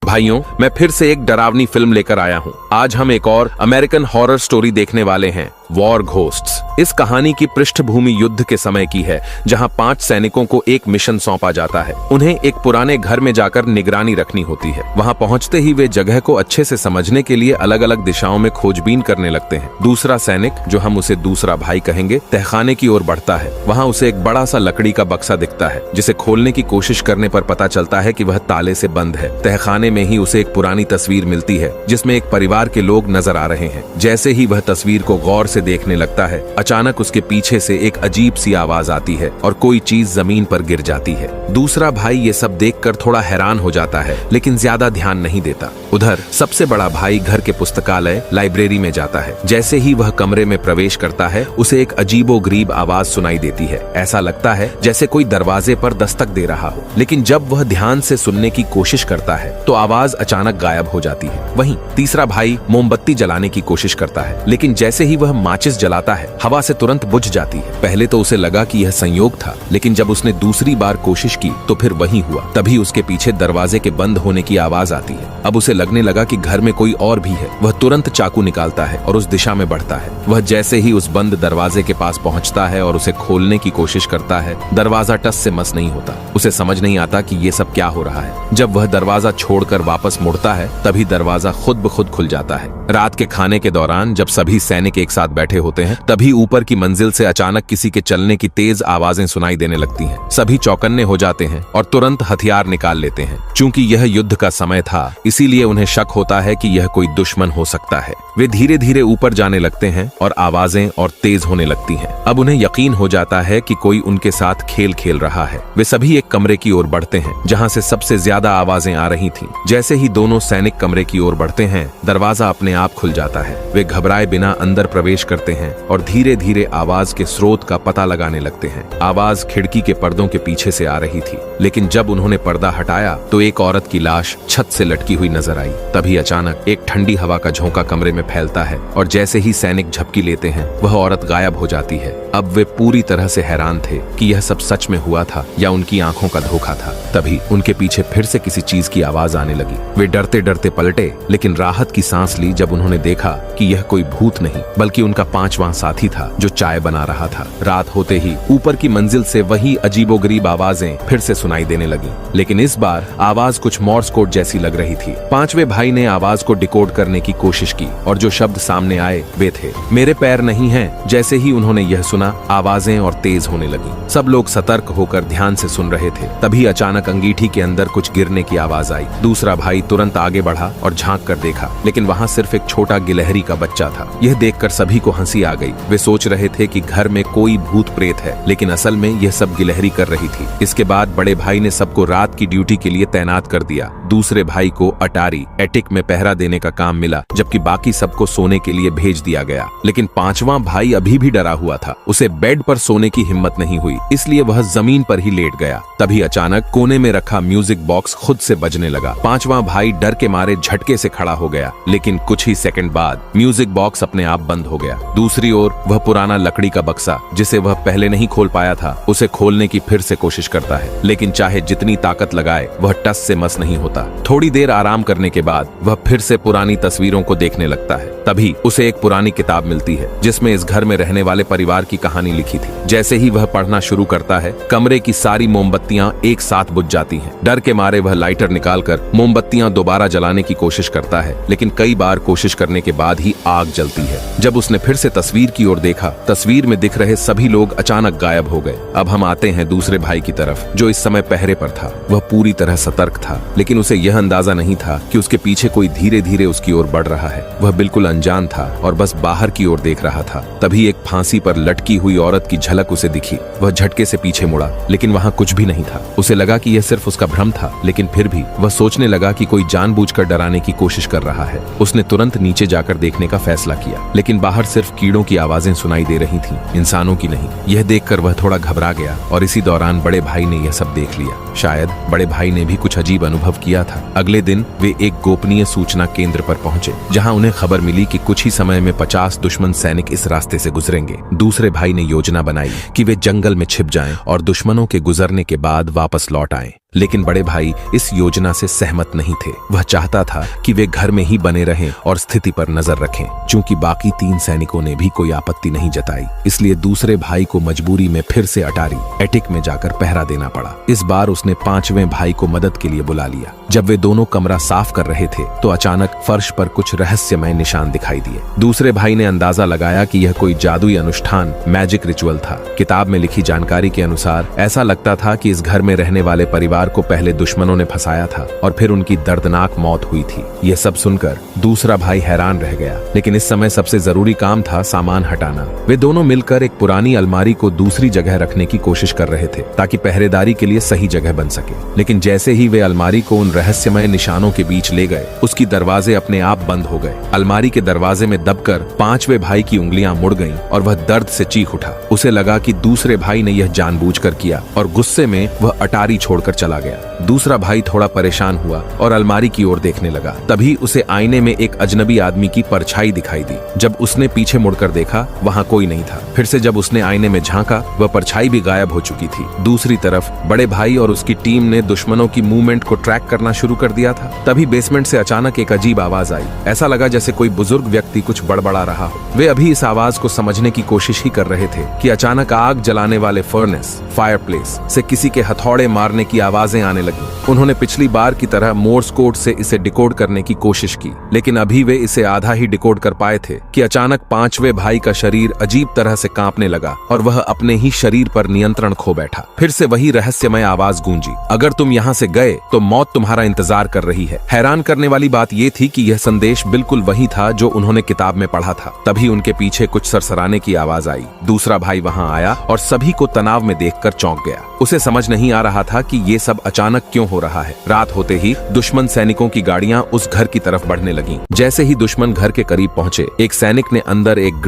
भाइयों, मैं फिर से एक डरावनी फिल्म लेकर आया हूँ। आज हम एक और अमेरिकन हॉरर स्टोरी देखने वाले हैं, वॉर घोस्ट्स। इस कहानी की पृष्ठभूमि युद्ध के समय की है, जहां 5 सैनिकों को एक मिशन सौंपा जाता है। उन्हें एक पुराने घर में जाकर निगरानी रखनी होती है। वहां पहुंचते ही वे जगह को अच्छे से समझने के लिए अलग अलग दिशाओं में खोजबीन करने लगते हैं। दूसरा सैनिक, जो हम उसे दूसरा भाई कहेंगे, तहखाने की ओर बढ़ता है। वहां उसे एक बड़ा सा लकड़ी का बक्सा दिखता है, जिसे खोलने की कोशिश करने पर पता चलता है कि वह ताले से बंद है। तहखाने में ही उसे एक पुरानी तस्वीर मिलती है, जिसमें एक परिवार के लोग नजर आ रहे हैं। जैसे ही वह तस्वीर को गौर से देखने लगता है, अचानक उसके पीछे से एक अजीब सी आवाज आती है और कोई चीज जमीन पर गिर जाती है। दूसरा भाई ये सब देखकर थोड़ा हैरान हो जाता है, लेकिन ज्यादा ध्यान नहीं देता। उधर सबसे बड़ा भाई घर के पुस्तकालय लाइब्रेरी में जाता है। जैसे ही वह कमरे में प्रवेश करता है, उसे एक अजीबोगरीब आवाज सुनाई देती है। ऐसा लगता है जैसे कोई दरवाजे पर दस्तक दे रहा हो, लेकिन जब वह ध्यान से सुनने की कोशिश करता है तो आवाज अचानक गायब हो जाती है। वहीं तीसरा भाई मोमबत्ती जलाने की कोशिश करता है, लेकिन जैसे ही वह माचिस जलाता है, हवा से तुरंत बुझ जाती है। पहले तो उसे लगा कि यह संयोग था, लेकिन जब उसने दूसरी बार कोशिश की तो फिर वही हुआ। तभी उसके पीछे दरवाजे के बंद होने की आवाज आती है। अब उसे लगने लगा कि घर में कोई और भी है। वह तुरंत चाकू निकालता है और उस दिशा में बढ़ता है। वह जैसे ही उस बंद दरवाजे के पास पहुंचता है और उसे खोलने की कोशिश करता है, दरवाजा टस से मस नहीं होता। उसे समझ नहीं आता कि ये सब क्या हो रहा है। जब वह दरवाजा छोड़कर वापस मुड़ता है, तभी दरवाजा खुद ब खुद खुल जाता है। रात के खाने के दौरान जब सभी सैनिक एक साथ बैठे होते हैं, तभी ऊपर की मंजिल से अचानक किसी के चलने की तेज आवाजें सुनाई देने लगती हैं। सभी चौकन्ने हो जाते हैं और तुरंत हथियार निकाल लेते हैं। चूंकि यह युद्ध का समय था, इसीलिए उन्हें शक होता है कि यह कोई दुश्मन हो सकता है। वे धीरे धीरे ऊपर जाने लगते हैं और आवाजें और तेज होने लगती हैं। अब उन्हें यकीन हो जाता है कि कोई उनके साथ खेल खेल रहा है। वे सभी एक कमरे की ओर बढ़ते हैं, जहां से सबसे ज्यादा आवाजें आ रही थीं। जैसे ही दोनों सैनिक कमरे की ओर बढ़ते हैं, दरवाजा अपने आप खुल जाता है। वे घबराए बिना अंदर प्रवेश करते हैं और धीरे धीरे आवाज के स्रोत का पता लगाने लगते हैं। आवाज खिड़की के पर्दों के पीछे से आ रही थी, लेकिन जब उन्होंने पर्दा हटाया तो एक औरत की लाश छत से लटकी हुई नजर आई। तभी अचानक एक ठंडी हवा का झोंका कमरे में फैलता है और जैसे ही सैनिक झपकी लेते हैं, वह औरत गायब हो जाती है। अब वे पूरी तरह से हैरान थे कि यह सब सच में हुआ था या उनकी आंखों का धोखा था। तभी उनके पीछे फिर से किसी चीज की आवाज आने लगी। वे डरते डरते पलटे, लेकिन राहत की सांस ली जब उन्होंने देखा कि यह कोई भूत नहीं, बल्कि उनका 5वां साथी था, जो चाय बना रहा था। रात होते ही ऊपर की मंजिल से वही अजीबोगरीब आवाजें फिर से सुनाई देने लगी, लेकिन इस बार आवाज कुछ मोर्स कोड जैसी लग रही थी। 5वें भाई ने आवाज को डिकोड करने की कोशिश की और जो शब्द सामने आए वे थे, मेरे पैर नहीं हैं। जैसे ही उन्होंने यह सुना, आवाजें और तेज होने लगी। सब लोग सतर्क होकर ध्यान से सुन रहे थे। तभी अचानक अंगीठी के अंदर कुछ गिरने की आवाज आई। दूसरा भाई तुरंत आगे बढ़ा और झांक कर देखा, लेकिन वहां सिर्फ एक छोटा गिलहरी का बच्चा था। यह देखकर सभी को हंसी आ गई। वे सोच रहे थे कि घर में कोई भूत प्रेत है, लेकिन असल में यह सब गिलहरी कर रही थी। इसके बाद बड़े भाई ने सबको रात की ड्यूटी के लिए तैनात कर दिया। दूसरे भाई को अटारी एटिक में पहरा देने का काम मिला, जबकि बाकी सबको सोने के लिए भेज दिया गया। लेकिन 5वां भाई अभी भी डरा हुआ था। उसे बेड पर सोने की हिम्मत नहीं हुई, इसलिए वह जमीन पर ही लेट गया। तभी अचानक कोने में रखा म्यूजिक बॉक्स खुद से बजने लगा। 5वां भाई डर के मारे झटके से खड़ा हो गया, लेकिन कुछ ही सेकंड बाद म्यूजिक बॉक्स अपने आप बंद हो गया। दूसरी ओर वह पुराना लकड़ी का बक्सा, जिसे वह पहले नहीं खोल पाया था, उसे खोलने की फिर से कोशिश करता है, लेकिन चाहे जितनी ताकत लगाए, वह टस से मस नहीं होता। थोड़ी देर आराम करने के बाद वह फिर से पुरानी तस्वीरों को देखने लगता है। तभी उसे एक पुरानी किताब मिलती है, जिसमें इस घर में रहने वाले परिवार की कहानी लिखी थी। जैसे ही वह पढ़ना शुरू करता है, कमरे की सारी मोमबत्तियां एक साथ बुझ जाती हैं। डर के मारे वह लाइटर निकालकर मोमबत्तियां दोबारा जलाने की कोशिश करता है, लेकिन कई बार कोशिश करने के बाद ही आग जलती है। जब उसने फिर से तस्वीर की ओर देखा, तस्वीर में दिख रहे सभी लोग अचानक गायब हो गए। अब हम आते हैं दूसरे भाई की तरफ, जो इस समय पहरे पर था। वह पूरी तरह सतर्क था, लेकिन उसे यह अंदाजा नहीं था कि उसके पीछे कोई धीरे धीरे उसकी ओर बढ़ रहा है। वह बिल्कुल अनजान था और बस बाहर की ओर देख रहा था। तभी एक फांसी पर लटकी हुई औरत की झलक उसे दिखी। वह झटके से पीछे मुड़ा, लेकिन वहां कुछ भी नहीं था। उसे लगा कि यह सिर्फ उसका भ्रम था, लेकिन फिर भी वह सोचने लगा कि कोई जानबूझकर डराने की कोशिश कर रहा है। उसने तुरंत नीचे जाकर देखने का फैसला किया, लेकिन बाहर सिर्फ कीड़ों की आवाजें सुनाई दे रही थीं, इंसानों की नहीं। यह देखकर वह थोड़ा घबरा गया और इसी दौरान बड़े भाई ने यह सब देख लिया। शायद बड़े भाई ने भी कुछ अजीब अनुभव किया था। अगले दिन वे एक गोपनीय सूचना केंद्र पर पहुंचे, जहां उन्हें खबर मिली कि कुछ ही समय में 50 दुश्मन सैनिक इस रास्ते से गुजरेंगे। दूसरे भाई ने योजना बनाई कि वे जंगल में छिप जाएं और दुश्मनों के गुजरने के बाद वापस लौट आएं। लेकिन बड़े भाई इस योजना से सहमत नहीं थे। वह चाहता था कि वे घर में ही बने रहें और स्थिति पर नजर रखें। चूंकि बाकी 3 सैनिकों ने भी कोई आपत्ति नहीं जताई, इसलिए दूसरे भाई को मजबूरी में फिर से अटारी एटिक में जाकर पहरा देना पड़ा। इस बार उसने 5वें भाई को मदद के लिए बुला लिया। जब वे दोनों कमरा साफ कर रहे थे तो अचानक फर्श पर कुछ रहस्यमय निशान दिखाई दिए। दूसरे भाई ने अंदाजा लगाया कि यह कोई जादुई अनुष्ठान, मैजिक रिचुअल था। किताब में लिखी जानकारी के अनुसार ऐसा लगता था कि इस घर में रहने वाले परिवार को पहले दुश्मनों ने फंसाया था और फिर उनकी दर्दनाक मौत हुई थी। यह सब सुनकर दूसरा भाई हैरान रह गया, लेकिन इस समय सबसे जरूरी काम था सामान हटाना। वे दोनों मिलकर एक पुरानी अलमारी को दूसरी जगह रखने की कोशिश कर रहे थे ताकि पहरेदारी के लिए सही जगह बन सके। लेकिन जैसे ही वे अलमारी को उन रहस्यमय निशानों के बीच ले गए, उसकी दरवाजे अपने आप बंद हो गए। अलमारी के दरवाजे में दबकर 5वें भाई की उंगलियां मुड़ गईं और वह दर्द से चीख उठा। उसे लगा कि दूसरे भाई ने यह जानबूझकर किया और गुस्से में वह अटारी छोड़कर चला गया। दूसरा भाई थोड़ा परेशान हुआ और अलमारी की ओर देखने लगा। तभी उसे आईने में एक अजनबी आदमी की परछाई दिखाई दी। जब उसने पीछे मुड़कर देखा, वहां कोई नहीं था। फिर से जब उसने आईने में झांका, वह परछाई भी गायब हो चुकी थी। दूसरी तरफ बड़े भाई और उसकी टीम ने दुश्मनों की मूवमेंट को ट्रैक करना शुरू कर दिया था। तभी बेसमेंट से अचानक एक अजीब आवाज आई। ऐसा लगा जैसे कोई बुजुर्ग व्यक्ति कुछ बड़बड़ा रहा हो। वे अभी इस आवाज को समझने की कोशिश ही कर रहे थे कि अचानक आग जलाने वाले फर्नेस, फायरप्लेस से किसी के हथौड़े मारने की आवाजें आने लगी। उन्होंने पिछली बार की तरह मोर्स कोड से इसे डिकोड करने की कोशिश की, लेकिन अभी वे इसे आधा ही डिकोड कर पाए थे कि अचानक 5वें भाई का शरीर अजीब तरह से कांपने लगा और वह अपने ही शरीर पर नियंत्रण खो बैठा। फिर से वही रहस्यमय आवाज गूंजी, अगर तुम यहाँ से गए तो मौत तुम्हारा इंतजार कर रही है। हैरान करने वाली बात यह थी कि यह संदेश बिल्कुल वही था जो उन्होंने किताब में पढ़ा था। तभी उनके पीछे कुछ सरसराने की आवाज आई। दूसरा भाई वहां आया और सभी को तनाव में देखकर चौंक गया। उसे समझ नहीं आ रहा था कि ये सब अचानक क्यों हो रहा है। रात होते ही दुश्मन सैनिकों की गाड़ियां उस घर की तरफ बढ़ने लगीं। जैसे ही दुश्मन घर के करीब पहुंचे, एक सैनिक ने अंदर एक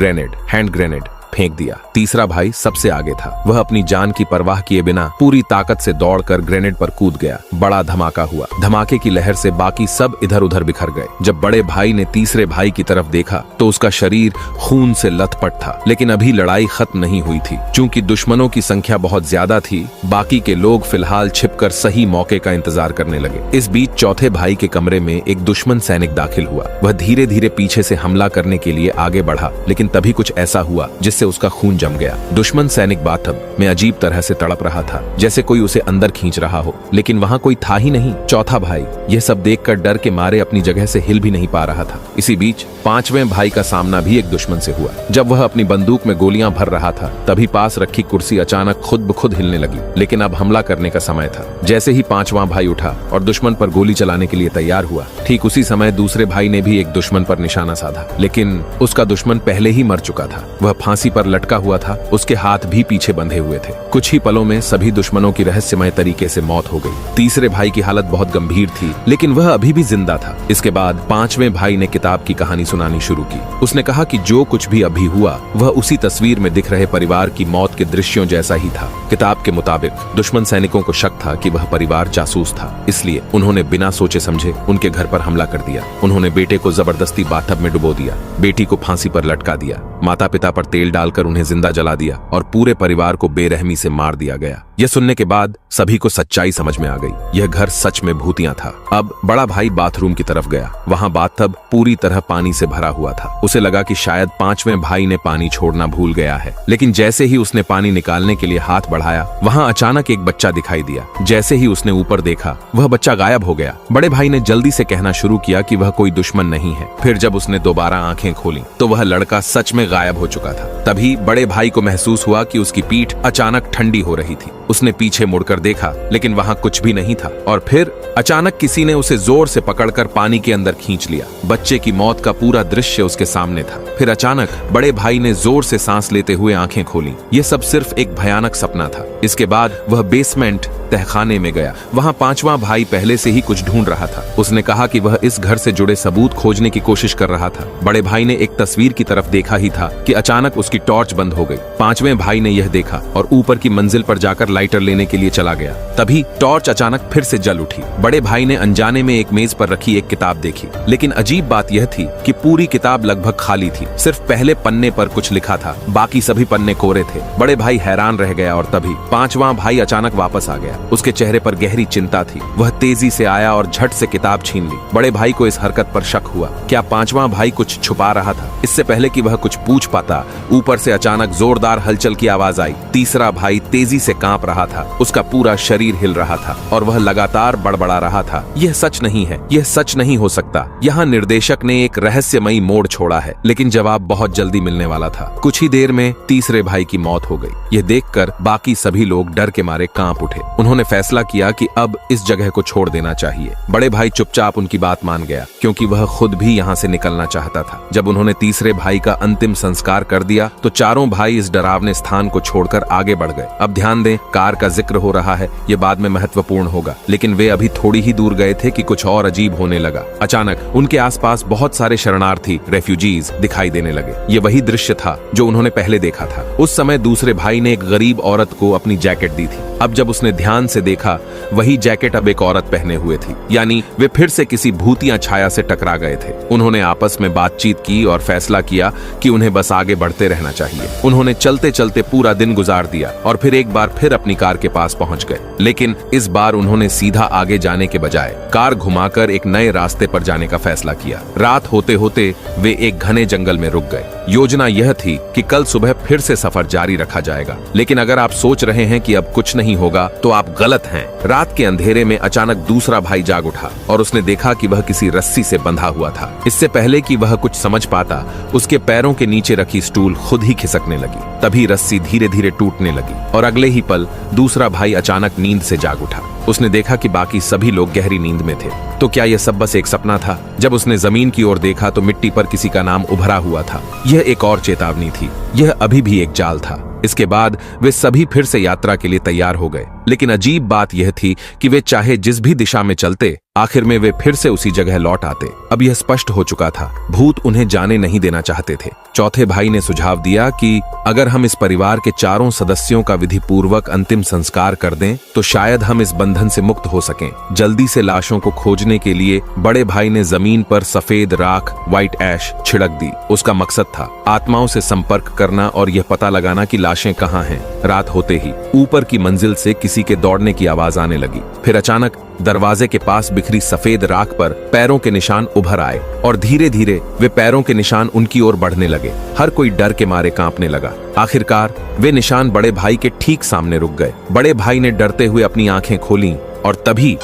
हैंड ग्रेनेड फेंक दिया। तीसरा भाई सबसे आगे था। वह अपनी जान की परवाह किए बिना पूरी ताकत से दौड़कर ग्रेनेड पर कूद गया। बड़ा धमाका हुआ। धमाके की लहर से बाकी सब इधर उधर बिखर गए। जब बड़े भाई ने तीसरे भाई की तरफ देखा तो उसका शरीर खून से लथपथ था। लेकिन अभी लड़ाई खत्म नहीं हुई थी। चूंकि दुश्मनों की संख्या बहुत ज्यादा थी, बाकी के लोग फिलहाल छिपकर सही मौके का इंतजार करने लगे। इस बीच चौथे भाई के कमरे में एक दुश्मन सैनिक दाखिल हुआ। वह धीरे धीरे पीछे से हमला करने के लिए आगे बढ़ा, लेकिन तभी कुछ ऐसा हुआ जिससे उसका खून जम गया। दुश्मन सैनिक बाथटब में अजीब तरह से तड़प रहा था, जैसे कोई उसे अंदर खींच रहा हो, लेकिन वहां कोई था ही नहीं। चौथा भाई यह सब देखकर डर के मारे अपनी जगह से हिल भी नहीं पा रहा था। इसी बीच 5वें भाई का सामना भी एक दुश्मन से हुआ। जब वह अपनी बंदूक में गोलियां भर रहा था, तभी पास रखी कुर्सी अचानक खुद ब खुद हिलने लगी। लेकिन अब हमला करने का समय था। जैसे ही 5वां भाई उठा और दुश्मन पर गोली चलाने के लिए तैयार हुआ, ठीक उसी समय दूसरे भाई ने भी एक दुश्मन पर निशाना साधा, लेकिन उसका दुश्मन पहले ही मर चुका था। वह फांसी पर लटका हुआ था, उसके हाथ भी पीछे बंधे हुए थे। कुछ ही पलों में सभी दुश्मनों की रहस्यमय तरीके से मौत हो गई। तीसरे भाई की हालत बहुत गंभीर थी, लेकिन वह अभी भी जिंदा था। इसके बाद 5वें भाई ने किताब की कहानी सुनानी शुरू की। उसने कहा कि जो कुछ भी अभी हुआ वह उसी तस्वीर में दिख रहे परिवार की मौत के दृश्यों जैसा ही था। किताब के मुताबिक दुश्मन सैनिकों को शक था कि वह परिवार जासूस था, इसलिए उन्होंने बिना सोचे समझे उनके घर पर हमला कर दिया। उन्होंने बेटे को जबरदस्ती बाथटब में डुबो दिया, बेटी को फांसी पर लटका दिया, माता पिता पर तेल डालकर उन्हें जिंदा जला दिया और पूरे परिवार को बेरहमी से मार दिया गया। यह सुनने के बाद सभी को सच्चाई समझ में आ गई। यह घर सच में भूतिया था। अब बड़ा भाई बाथरूम की तरफ गया। वहां बाथटब पूरी तरह पानी से भरा हुआ था। उसे लगा कि शायद 5वें भाई ने पानी छोड़ना भूल गया है, लेकिन जैसे ही उसने पानी निकालने के लिए हाथ बढ़ाया, वहां अचानक एक बच्चा दिखाई दिया। जैसे ही उसने ऊपर देखा, वह बच्चा गायब हो गया। बड़े भाई ने जल्दी से कहना शुरू किया कि वह कोई दुश्मन नहीं है। फिर जब उसने दोबारा आंखें खोली तो वह लड़का सच में गायब हो चुका था। तभी बड़े भाई को महसूस हुआ कि उसकी पीठ अचानक ठंडी हो रही थी। उसने पीछे मुड़कर देखा, लेकिन वहां कुछ भी नहीं था। और फिर अचानक किसी ने उसे जोर से पकड़कर पानी के अंदर खींच लिया। बच्चे की मौत का पूरा दृश्य उसके सामने था। फिर अचानक बड़े भाई ने जोर से सांस लेते हुए आंखें खोली। यह सब सिर्फ एक भयानक सपना था। इसके बाद वह बेसमेंट तहखाने में गया। वहां 5वां भाई पहले से ही कुछ ढूंढ रहा था। उसने कहा कि वह इस घर से जुड़े सबूत खोजने की कोशिश कर रहा था। बड़े भाई ने एक तस्वीर की तरफ देखा ही था कि अचानक उसकी टॉर्च बंद हो गई। पांचवें भाई ने यह देखा और ऊपर की मंजिल पर जाकर लाइटर लेने के लिए चला गया। तभी टॉर्च अचानक फिर से जल उठी। बड़े भाई ने अनजाने में एक मेज पर रखी एक किताब देखी, लेकिन अजीब बात यह थी कि पूरी किताब लगभग खाली थी। सिर्फ पहले पन्ने पर कुछ लिखा था, बाकी सभी पन्ने कोरे थे। बड़े भाई हैरान रह गया और तभी पांचवा भाई अचानक वापस आ गया। उसके चेहरे पर गहरी चिंता थी। वह तेजी से आया और झट से किताब छीन ली। बड़े भाई को इस हरकत पर शक हुआ। क्या पांचवा भाई कुछ छुपा रहा था? इससे पहले कि वह कुछ पूछ पाता, ऊपर से अचानक जोरदार हलचल की आवाज आई। तीसरा भाई तेजी से कांप रहा था। उसका पूरा शरीर हिल रहा था और वह लगातार बड़बड़ा रहा था, यह सच नहीं है, यह सच नहीं हो सकता। यहाँ निर्देशक ने एक रहस्यमयी मोड़ छोड़ा है, लेकिन जवाब बहुत जल्दी मिलने वाला था। कुछ ही देर में तीसरे भाई की मौत हो गई। यह देखकर बाकी सभी लोग डर के मारे कांप उठे। उन्होंने फैसला किया कि अब इस जगह को छोड़ देना चाहिए। बड़े भाई चुपचाप उनकी बात मान गया, क्योंकि वह खुद भी यहाँ से निकलना चाहता था। जब उन्होंने तीसरे भाई का अंतिम संस्कार कर दिया तो चारों भाई इस डरावने स्थान को छोड़कर आगे बढ़ गए। अब ध्यान दें, कार का जिक्र हो रहा है, ये बाद में महत्वपूर्ण होगा, लेकिन वे अभी थोड़ी ही दूर गए थे कि कुछ और अजीब होने लगा। अचानक उनके आसपास बहुत सारे शरणार्थी, रेफ्यूजीज दिखाई देने लगे। ये वही दृश्य था जो उन्होंने पहले देखा था। उस समय दूसरे भाई ने एक गरीब औरत को अपनी जैकेट दी थी। अब जब उसने ध्यान से देखा, वही जैकेट अब एक औरत पहने हुए थी, यानी वे फिर से किसी भूतिया छाया से टकरा गए थे। उन्होंने आपस में बातचीत की और फैसला किया कि उन्हें बस आगे बढ़ते रहना चाहिए। उन्होंने चलते चलते पूरा दिन गुजार दिया और फिर एक बार फिर अपनी कार के पास पहुंच गए, लेकिन इस बार उन्होंने सीधा आगे जाने के बजाय कार घुमाकर एक नए रास्ते पर जाने का फैसला किया। रात होते होते वे एक घने जंगल में रुक गए। योजना यह थी कि कल सुबह फिर से सफर जारी रखा जाएगा, लेकिन अगर आप सोच रहे हैं कि अब कुछ नहीं होगा तो आप गलत हैं। रात के अंधेरे में अचानक दूसरा भाई जाग उठा और उसने देखा कि वह किसी रस्सी से बंधा हुआ था। इससे पहले कि वह कुछ समझ पाता, उसके पैरों के नीचे रखी स्टूल खुद ही खिसकने लगी। तभी रस्सी धीरे धीरे टूटने लगी और अगले ही पल दूसरा भाई अचानक नींद से जाग उठा। उसने देखा कि बाकी सभी लोग गहरी नींद में थे। तो क्या यह सब बस एक सपना था? जब उसने जमीन की ओर देखा तो मिट्टी पर किसी का नाम उभरा हुआ था। यह एक और चेतावनी थी। यह अभी भी एक जाल था। इसके बाद वे सभी फिर से यात्रा के लिए तैयार हो गए, लेकिन अजीब बात यह थी कि वे चाहे जिस भी दिशा में चलते, आखिर में वे फिर से उसी जगह लौट आते। अब यह स्पष्ट हो चुका था, भूत उन्हें जाने नहीं देना चाहते थे। चौथे भाई ने सुझाव दिया कि अगर हम इस परिवार के चारों सदस्यों का विधि पूर्वक अंतिम संस्कार कर दें तो शायद हम इस बंधन से मुक्त हो सकें। जल्दी से लाशों को खोजने के लिए बड़े भाई ने जमीन पर सफेद राख, व्हाइट ऐश छिड़क दी। उसका मकसद था आत्माओं से संपर्क करना और यह पता लगाना कि लाशें कहाँ हैं। रात होते ही ऊपर की मंजिल से किसी के दौड़ने की आवाज आने लगी। फिर अचानक दरवाजे के पास बिखरी सफेद राख पर पैरों के निशान उभर आए और धीरे धीरे वे पैरों के निशान उनकी ओर बढ़ने लगे। हर कोई डर के मारे कांपने लगा। आखिरकार वे निशान बड़े भाई के ठीक सामने रुक गए। बड़े भाई ने डरते हुए अपनी आंखें खोलीं और तभी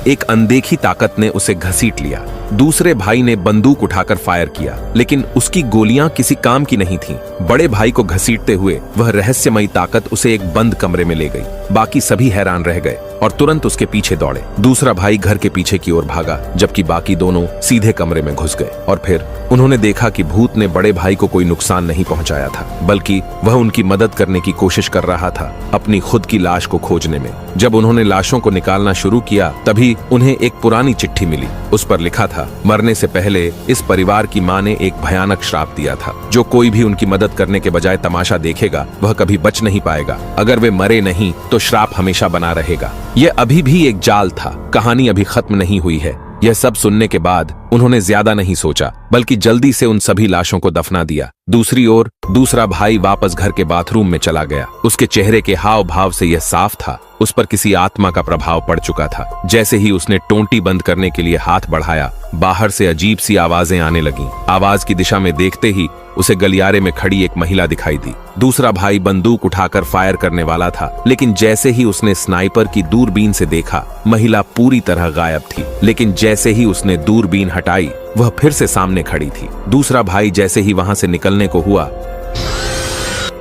एक अनदेखी ताकत ने उसे घसीट लिया। दूसरे भाई ने बंदूक उठाकर फायर किया, लेकिन उसकी गोलियां किसी काम की नहीं थीं। बड़े भाई को घसीटते हुए वह रहस्यमयी ताकत उसे एक बंद कमरे में ले गई। बाकी सभी हैरान रह गए और तुरंत उसके पीछे दौड़े। दूसरा भाई घर के पीछे की ओर भागा, जबकि बाकी दोनों सीधे कमरे में घुस गए और फिर उन्होंने देखा कि भूत ने बड़े भाई को कोई नुकसान नहीं पहुंचाया था, बल्कि वह उनकी मदद करने की कोशिश कर रहा था अपनी खुद की लाश को खोजने में। जब उन्होंने लाशों को निकालना शुरू किया तभी उन्हें एक पुरानी चिट्ठी मिली। उस पर लिखा था, मरने से पहले इस परिवार की मां ने एक भयानक श्राप दिया था। जो कोई भी उनकी मदद करने के बजाय तमाशा देखेगा वह कभी बच नहीं पाएगा। अगर वे मरे नहीं तो श्राप हमेशा बना रहेगा। यह अभी भी एक जाल था। कहानी अभी खत्म नहीं हुई है। यह सब सुनने के बाद उन्होंने ज्यादा नहीं सोचा, बल्कि जल्दी से उन सभी लाशों को दफना दिया। दूसरी ओर दूसरा भाई वापस घर के बाथरूम में चला गया। उसके चेहरे के हाव भाव से यह साफ था उस पर किसी आत्मा का प्रभाव पड़ चुका था। जैसे ही उसने टोंटी बंद करने के लिए हाथ बढ़ाया, बाहर से अजीब सी आवाजें आने लगीं। आवाज की दिशा में देखते ही उसे गलियारे में खड़ी एक महिला दिखाई दी। दूसरा भाई बंदूक उठाकर फायर करने वाला था, लेकिन जैसे ही उसने स्नाइपर की दूरबीन से देखा, महिला पूरी तरह गायब थी। लेकिन जैसे ही उसने दूरबीन हटाई, वह फिर से सामने खड़ी थी। दूसरा भाई जैसे ही वहां से निकलने को हुआ,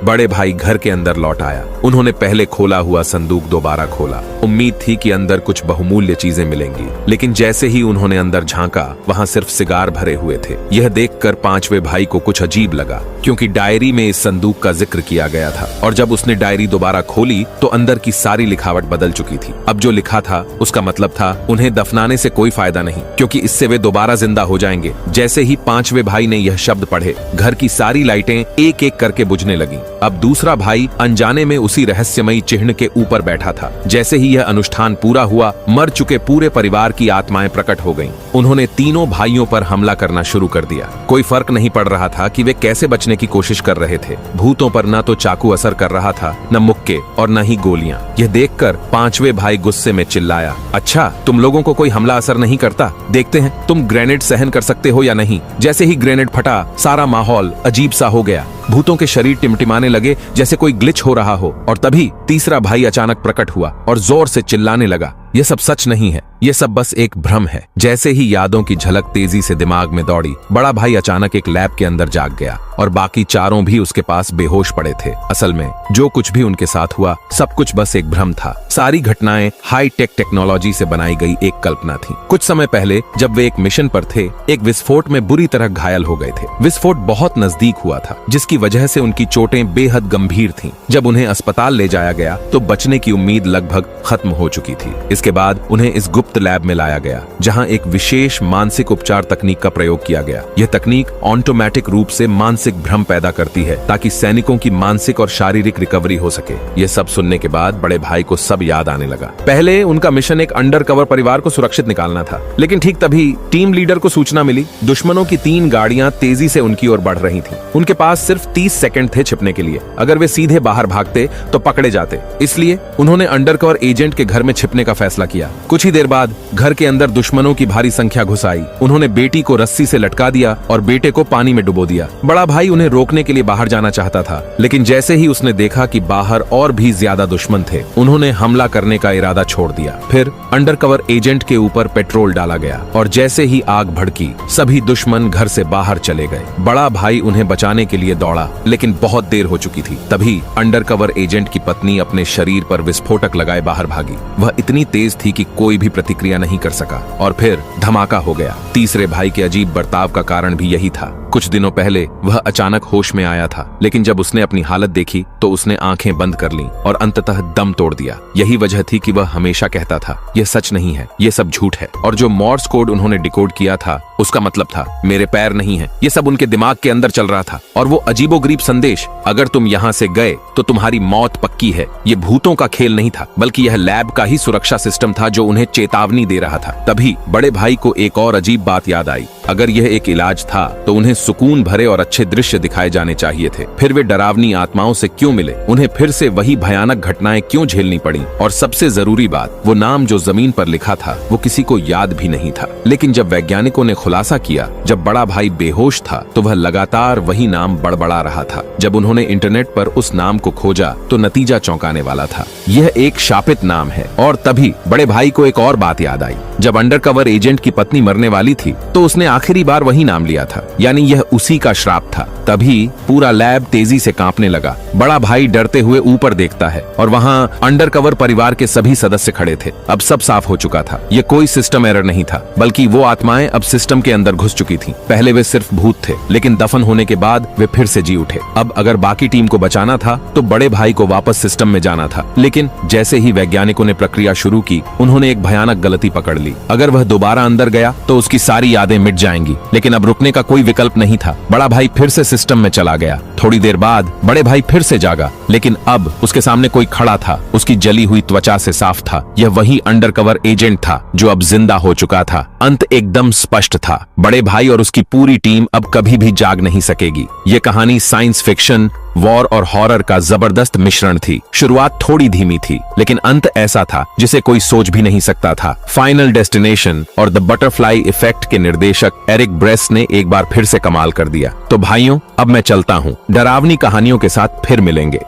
बड़े भाई घर के अंदर लौट आया। उन्होंने पहले खोला हुआ संदूक दोबारा खोला। उम्मीद थी कि अंदर कुछ बहुमूल्य चीजें मिलेंगी, लेकिन जैसे ही उन्होंने अंदर झांका वहां सिर्फ सिगार भरे हुए थे। यह देखकर पांचवे भाई को कुछ अजीब लगा, क्योंकि डायरी में इस संदूक का जिक्र किया गया था, और जब उसने डायरी दोबारा खोली तो अंदर की सारी लिखावट बदल चुकी थी। अब जो लिखा था उसका मतलब था उन्हें दफनाने से कोई फायदा नहीं, क्योंकि इससे वे दोबारा जिंदा हो जाएंगे। जैसे ही पांचवे भाई ने यह शब्द पढ़े, घर की सारी लाइटें एक एक करके बुझने लगीं। अब दूसरा भाई अनजाने में उसी रहस्यमयी चिन्ह के ऊपर बैठा था। जैसे ही यह अनुष्ठान पूरा हुआ, मर चुके पूरे परिवार की आत्माएं प्रकट हो गईं। उन्होंने तीनों भाइयों पर हमला करना शुरू कर दिया। कोई फर्क नहीं पड़ रहा था कि वे कैसे बचने की कोशिश कर रहे थे। भूतों पर न तो चाकू असर कर रहा था, न मुक्के और न ही गोलियां। यह देखकर पांचवे भाई गुस्से में चिल्लाया, अच्छा, तुम लोगों को कोई हमला असर नहीं करता? देखते हैं तुम ग्रेनेड सहन कर सकते हो या नहीं। जैसे ही ग्रेनेड फटा, सारा माहौल अजीब सा हो गया। भूतों के शरीर टिमटिमाने लगे जैसे कोई ग्लिच हो रहा हो, और तभी तीसरा भाई अचानक प्रकट हुआ और जोर से चिल्लाने लगा, यह सब सच नहीं है, यह सब बस एक भ्रम है। जैसे ही यादों की झलक तेजी से दिमाग में दौड़ी, बड़ा भाई अचानक एक लैब के अंदर जाग गया और बाकी चारों भी उसके पास बेहोश पड़े थे। असल में जो कुछ भी उनके साथ हुआ, सब कुछ बस एक भ्रम था। सारी घटनाएं हाई टेक टेक्नोलॉजी से बनाई गई एक कल्पना थी। कुछ समय पहले जब वे एक मिशन पर थे, एक विस्फोट में बुरी तरह घायल हो गए थे। विस्फोट बहुत नजदीक हुआ था, जिसकी वजह से उनकी चोटें बेहद गंभीर थीं। जब उन्हें अस्पताल ले जाया गया तो बचने की उम्मीद लगभग खत्म हो चुकी थी। इसके बाद उन्हें इस गुप्त लैब में लाया गया, जहां एक विशेष मानसिक उपचार तकनीक का प्रयोग किया गया। यह तकनीक ऑटोमेटिक रूप से मानसिक भ्रम पैदा करती है, ताकि सैनिकों की मानसिक और शारीरिक रिकवरी हो सके। यह सब सुनने के बाद बड़े भाई को सब याद आने लगा। पहले उनका मिशन एक अंडरकवर परिवार को सुरक्षित निकालना था, लेकिन ठीक तभी टीम लीडर को सूचना मिली, दुश्मनों की 3 गाड़ियां तेजी से उनकी ओर बढ़ रही थीं। उनके पास सिर्फ 30 सेकंड थे छिपने के लिए। अगर वे सीधे बाहर भागते तो पकड़े जाते, इसलिए उन्होंने अंडरकवर एजेंट के घर में छिपने का फैसला किया। कुछ ही देर बाद घर के अंदर दुश्मनों की भारी संख्या घुस आई। उन्होंने बेटी को रस्सी से लटका दिया और बेटे को पानी में डुबो दिया। बड़ा भाई उन्हें रोकने के लिए बाहर जाना चाहता था, लेकिन जैसे ही उसने देखा कि बाहर और भी ज्यादा दुश्मन थे, उन्होंने हमला करने का इरादा छोड़ दिया। फिर अंडरकवर एजेंट के ऊपर पेट्रोल डाला गया और जैसे ही आग भड़की, सभी दुश्मन घर से बाहर चले गए। बड़ा भाई उन्हें बचाने के लिए दौड़ा, लेकिन बहुत देर हो चुकी थी। तभी अंडरकवर एजेंट की पत्नी अपने शरीर पर विस्फोटक लगाए बाहर भागी। वह इतनी तेज थी कि कोई भी प्रतिक्रिया नहीं कर सका, और फिर धमाका हो गया। तीसरे भाई के अजीब बर्ताव का कारण भी यही था। कुछ दिनों पहले वह अचानक होश में आया था, लेकिन जब उसने अपनी हालत देखी तो उसने आंखें बंद कर लीं और अंततः दम तोड़ दिया। यही वजह थी कि वह हमेशा कहता था, यह सच नहीं है, यह सब झूठ है। और जो मॉर्स कोड उन्होंने डिकोड किया था, उसका मतलब था मेरे पैर नहीं है। यह सब उनके दिमाग के अंदर चल रहा था। और वो अजीबोगरीब संदेश, अगर तुम यहाँ से गए तो तुम्हारी मौत पक्की है, ये भूतों का खेल नहीं था, बल्कि यह लैब का ही सुरक्षा सिस्टम था जो उन्हें चेतावनी दे रहा था। तभी बड़े भाई को एक और अजीब बात याद आई। अगर यह एक इलाज था तो उन्हें सुकून भरे और अच्छे दृश्य दिखाए जाने चाहिए थे। फिर वे डरावनी आत्माओं से क्यों मिले? उन्हें फिर से वही भयानक घटनाएं क्यों झेलनी पड़ी? और सबसे जरूरी बात, वो नाम जो जमीन पर लिखा था वो किसी को याद भी नहीं था। लेकिन जब वैज्ञानिकों ने खुलासा किया, जब बड़ा भाई बेहोश था, तो वह लगातार वही नाम बड़बड़ा रहा था। जब उन्होंने इंटरनेट पर उस नाम को खोजा तो नतीजा चौंकाने वाला था। यह एक शापित नाम है। और तभी बड़े भाई को एक और बात याद आई। जब अंडरकवर एजेंट की पत्नी मरने वाली थी तो उसने आखिरी बार वही नाम लिया था, यानी यह उसी का श्राप था। तभी पूरा लैब तेजी से कांपने लगा। बड़ा भाई डरते हुए ऊपर देखता है और वहां अंडरकवर परिवार के सभी सदस्य खड़े थे। अब सब साफ हो चुका था। ये कोई सिस्टम एरर नहीं था, बल्कि वो आत्माएं अब सिस्टम के अंदर घुस चुकी थीं। पहले वे सिर्फ भूत थे, लेकिन दफन होने के बाद वे फिर से जी उठे। अब अगर बाकी टीम को बचाना था तो बड़े भाई को वापस सिस्टम में जाना था। लेकिन जैसे ही वैज्ञानिकों ने प्रक्रिया शुरू की, उन्होंने एक भयानक गलती पकड़ ली। अगर वह दोबारा अंदर गया तो उसकी सारी यादें मिट जाएंगी। लेकिन अब रुकने का कोई विकल्प नहीं था। बड़ा भाई फिर से सिस्टम में चला गया। थोड़ी देर बाद बड़े भाई फिर से जागा, लेकिन अब उसके सामने कोई खड़ा था। उसकी जली हुई त्वचा से साफ था, यह वही अंडरकवर एजेंट था जो अब जिंदा हो चुका था। अंत एकदम स्पष्ट था, बड़े भाई और उसकी पूरी टीम अब कभी भी जाग नहीं सकेगी। ये कहानी साइंस फिक्शन, वॉर और हॉरर का जबरदस्त मिश्रण थी। शुरुआत थोड़ी धीमी थी, लेकिन अंत ऐसा था जिसे कोई सोच भी नहीं सकता था। फाइनल डेस्टिनेशन और द बटरफ्लाई इफेक्ट के निर्देशक एरिक ब्रेस ने एक बार फिर से कमाल कर दिया। तो भाइयों, अब मैं चलता हूँ। डरावनी कहानियों के साथ फिर मिलेंगे।